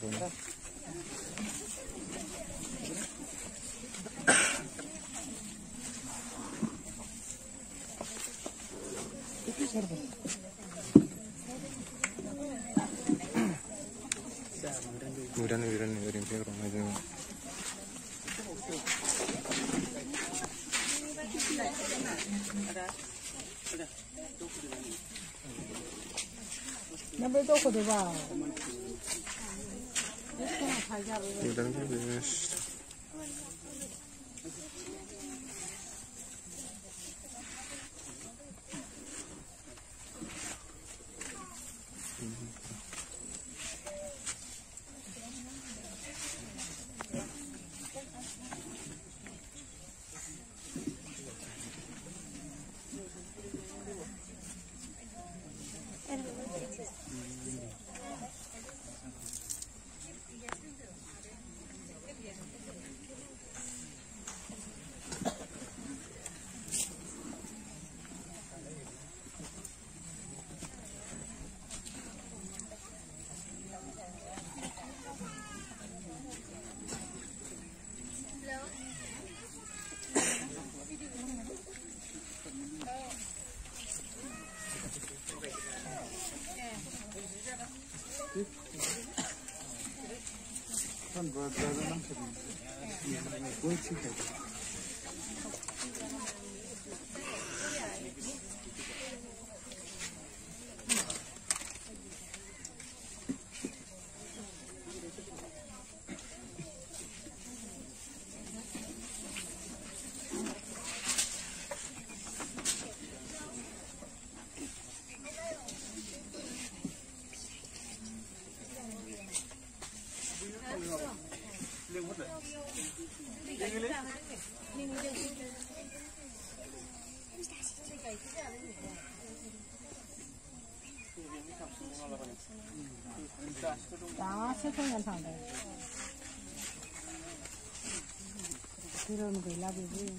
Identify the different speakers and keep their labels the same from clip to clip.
Speaker 1: Mudah aja.
Speaker 2: Nampak tu aku dua.
Speaker 1: Mudah beres. Kan berada dalam sedih. 다 세상에 산다. 그런 거 라비지.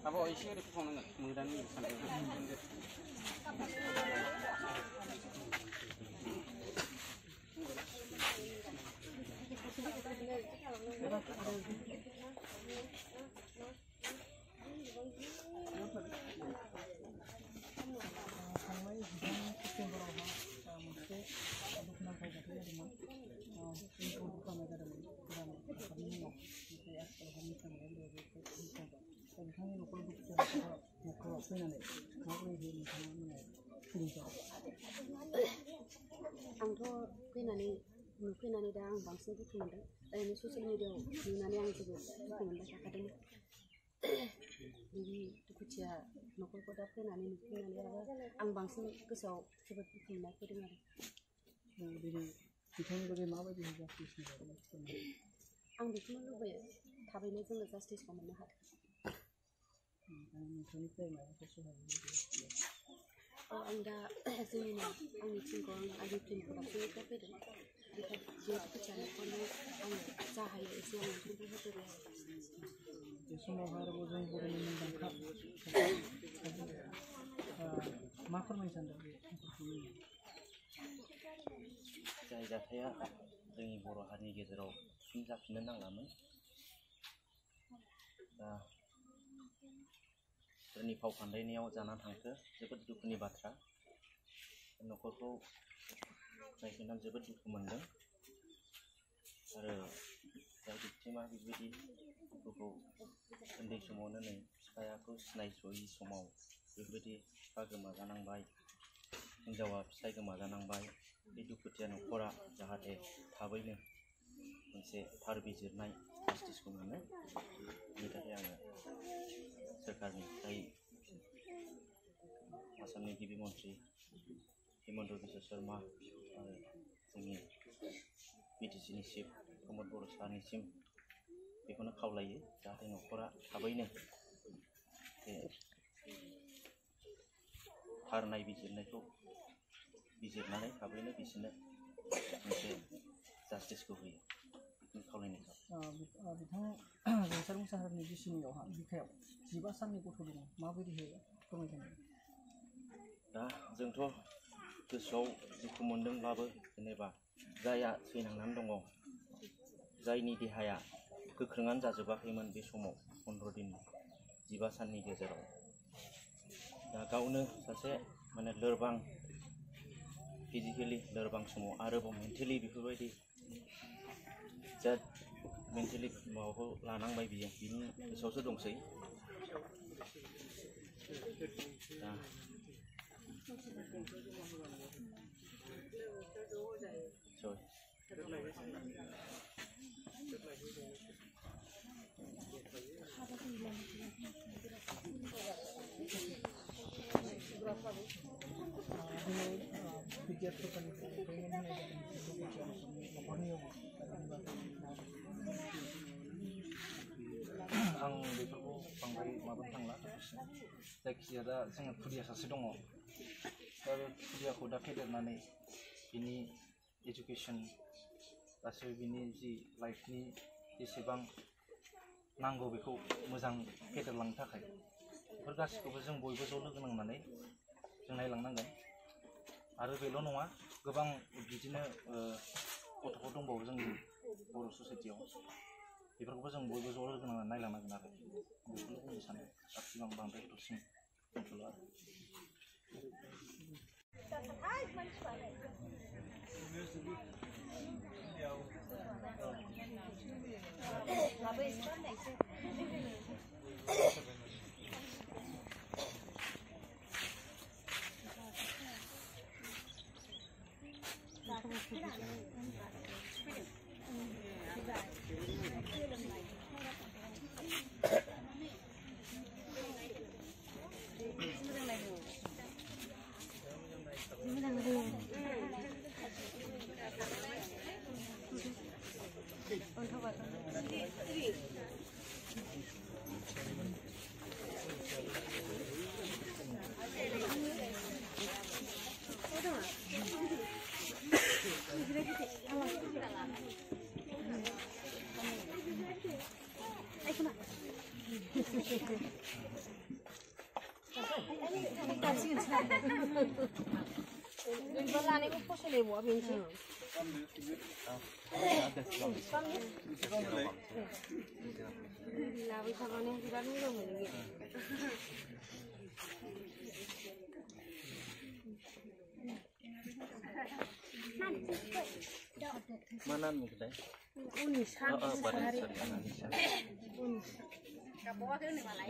Speaker 3: Apa isi di sana nggak? Kemudian ini sampai आंथ' फैनानै दा आं बांसिन दुखु मोनदों। ओरैनो ससियेल मिडियायाव नुनानै आं जोबोद दुखु मोनबाय थाखादों। बिदि दुखुथिया न'खरखौ दा फैनानै नुफैनानै आरो आं बांसिन गोसोआव जोबोद दुखु मोननाय फैदों आरो
Speaker 2: दिनै बिथांनि बागै माबायदि जास्टिस
Speaker 3: आं बेखौनो लुबैयो थाबैनो जोङो जास्टिसखौ मोननो हाथों
Speaker 2: नोंथांनिफ्राय माबाफोर सहाय
Speaker 3: आं दा जोंनिनो आंनि टिमखौ आंनि टिम प्रडाक्सननिफ्राय फैदों बेखाय बे दुखुथिया न'खरनो आङो जा हायो एसे आं अनसुंथाइ होफैबाय आरो
Speaker 2: बे समाव आरोबाव जों बर'नि मुंदांखा मा फोरमायनो सानदों
Speaker 4: जाय जाथाया जोंनि बर' हारिनि गेजेराव फिन जाफिननो नांलामोन दा सोरनि फाव फान्दायनायाव जाना थांखो जोबोद दुखुनि बाथ्रा न'खरखौ नायफिननानै जोबोद दुखु मोनदों आरो जाय बिक्टिमा बेबायदि दुखुखौ उन्दै समावनो नै फिफायाखौ सिनायस'यै समाव बेबायदि फिफा गोमाजानांबाय हिन्जावा फिसाय गोमाजानांबाय बे दुखुथिया न'खरा जाहाथे थाबैनो मोनसे थार बिजिरनाय जास्टिसखौ मोनो बेनि थाखाय आङो सोरखारनिफ्राय आसामनि गिबि मन्थ्रि हिमन्त बिश्व शर्मा आरो जोंनि बिटिसिनि चिफ प्रमद बर' सारनिसिम बेखौनो खावलायो जाहाथे न'खरा थाबैनो बे थार नायबिजिरनायखौ बिजिरनानै थाबैनो बिसोरनो मोनसे जास्टिसखौ होयो बेखौनो खावलायनाय जाबाय
Speaker 2: बिथां जोंसार मोसाहारिनि बिसिनियावहा बिखायाव 15 साननि गथ' दङ माबायदिहाय फोरमायगोन
Speaker 4: दा जोंथ' गोसोआव दुखु मोनदोंब्लाबो जेनेबा जायहा थैनांनानै दङ जायनि देहाया गोख्रोङानो जाजोबाखैमोन बे समाव 15 दिन 15 साननि गेजेराव दा गावनो सासे माने लोरबां फिजिकेलि लोरबां समाव आरोबाव मेन्टेलि बेफोरबायदि जा मेन्टेलि माबाखौ लानांबाय बियो बिनि गोसोआवसो दंसै दा
Speaker 5: आं बेफोरखौ बांद्राय माबानो थांला जायखिजाया दा जोङो खुदिया सासे दङ दा बे खुदियाखौ दा फेदेरनानै बिनि एजुकेसन गासैबो बिनि जि लाइफनि जेसेबां नांगौ बेखौ मोजां फेदेरलांनो थाखाय बेफोर गासैखौबो जों बयबो ज' लोगो नांनानै जों नायलांनांगोन आरो बेल' नङा गोबां बिदिनो गथ'फोर दंबावो जोंनि बर' ससाइटियाव बेफोरखौबो जों बयबो ज' लोगो नांनानै नायलांनांगोन आरो बेखौनो बुंनो सानो साबसिन आं बांद्राय गोथौसिन बुंथ'ला आरो
Speaker 3: लानायखौ फसायलायबावा बेनोसै लाबाय थाबानो बिराद मोजां मोनो
Speaker 4: मा नाम मोनलाय
Speaker 3: उनिसा गाबावाखै होनो मालाय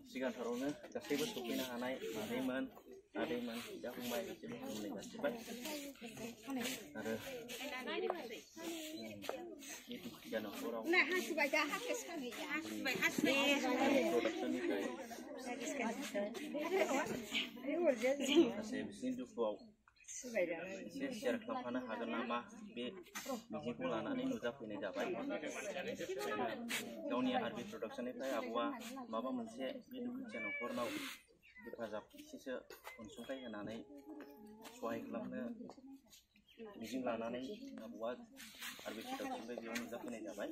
Speaker 4: सिगांथारावनो गासैबो सफैनो हानाय मादैमोन बिदा फंबाय गासैबो खुलुमनाय जासिबाय आरो बे दुखुथिया न'खराव माखासे बिसिनि दुखुआव एसे शेयार खालामफानो हागोन नामा बे मिजिंखौ लानानै नुजाफैनाय जाबाय गावनि आरबि प्रडाक्सननिफ्राय आब'आ माबा मोनसे बे दुखुथिया न'खरनाव हेफाजाब एसेसो अनसुंथाइ होनानै सहाय खालामनो मिजिं लानानै आब'आ आरबि प्रडाक्सननिफ्राय बेयाव नुजाफैनाय जाबाय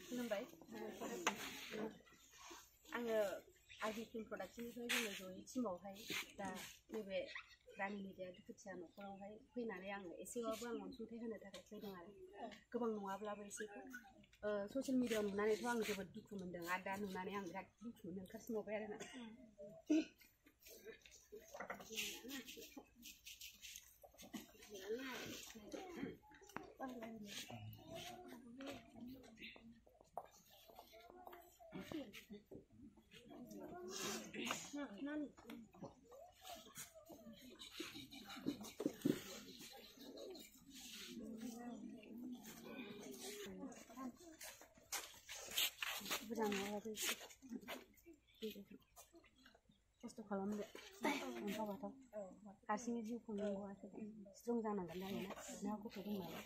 Speaker 3: खुलुमबाय आङो आरबि फिल्म प्रडाक्सननिफ्राय जोङो जयै टिमावहाय दा नैबे रानि मिडिया दुखुथिया न'खरावहाय फैनानै आङो एसेबाबो आं अनसुंथाइ होनो थाखाय फैदों आरो गोबां नङाब्लाबो एसेखौ ससियेल मिडियाआव नुनानैथ' आं जोबोद दुखु मोन्दों आरो दा नुनानै आं बिराद दुखु मोनो ओंखारसिनबावबाय आरोना bukan apa sih खस्थ' खालामदो ओंखारबाथ' हारसिङै जिउ खुंनांगौ आरो स्ट्रं जानांगोन आरोना नोंहा गथ' दं नालाय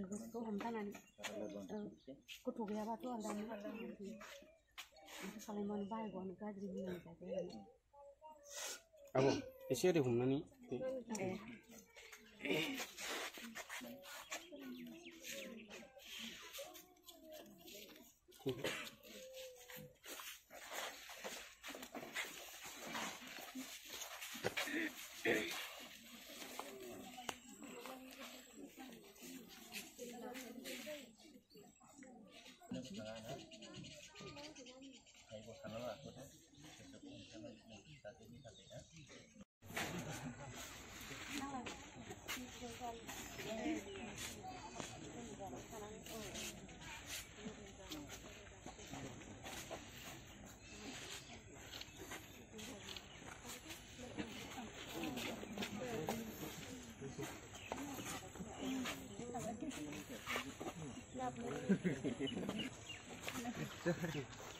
Speaker 3: गोसोखौ हमथानानै गथ' गैयाबाथ' आलादानो माथो खालामबानो बाहायगौआनो गाज्रि होननाय जाबाय आरो
Speaker 6: आब' एसे ओरै हमनानै
Speaker 1: Sorry.